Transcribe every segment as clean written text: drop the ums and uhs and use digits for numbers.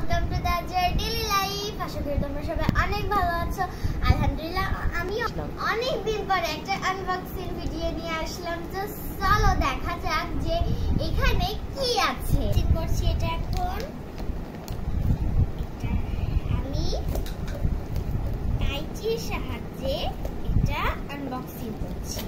Welcome to the daily life. আশা করি তোমরা সবাই অনেক ভালো আছো। আলহামদুলিল্লাহ আমি অনেক দিন পরে একটা আনবক্সিং ভিডিও নিয়ে আসলাম। তো চলো দেখা যাক যে এখানে কি আছে। করছি এটা এখন আমি কাঁচির সাহায্যে এটা আনবক্সিং করছি।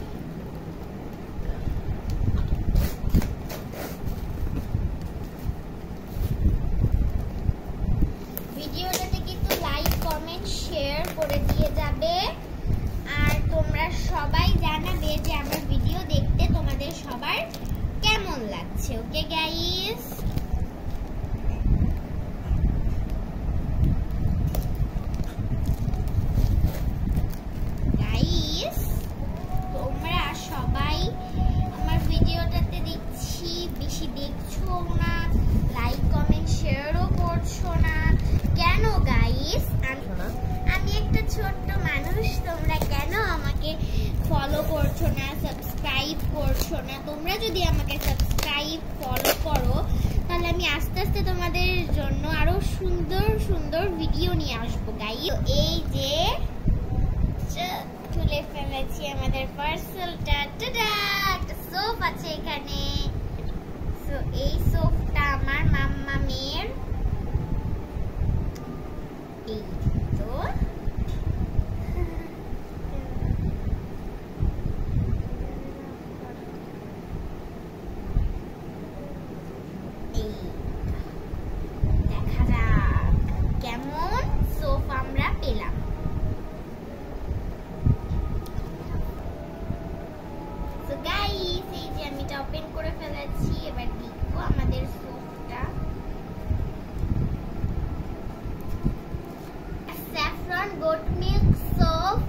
ভিডিওটাতে কিন্তু লাইক কমেন্ট শেয়ার করে দিয়ে যাবে, আর তোমরা সবাই জানাবে যে আমার ভিডিও দেখতে তোমাদের সবার কেমন লাগছে। ওকে গাইস, তোমরা সবাই আমার ভিডিওটাতে দেখছি বেশি দেখছো না, লাইক কমেন্ট শেয়ারও করছো না কেন গাইস? আমি একটা ছোট্ট মানুষ, তোমরা কেন আমাকে ফলো করছো না, সাবস্ক্রাইব করছো না? তোমরা যদি আমাকে সাবস্ক্রাইব ফলো করো তাহলে আমি আস্তে আস্তে তোমাদের জন্য আরো সুন্দর সুন্দর ভিডিও নিয়ে আসবো গাইস। এই যে তুলে ফেলেছি আমাদের পার্সেলটা। টাটা, একটা সোপ আছে এখানে। সো এই সোপটা আমার মাম্মা মেয়ের। এই তো দেখা যাক কেমন সোপ আমরা পেলাম। সো গাইস, এই যে আমি এটা ওপেন করে ফেলেছি। এবার দেখবো আমাদের সোপটা। Saffron goat milk soap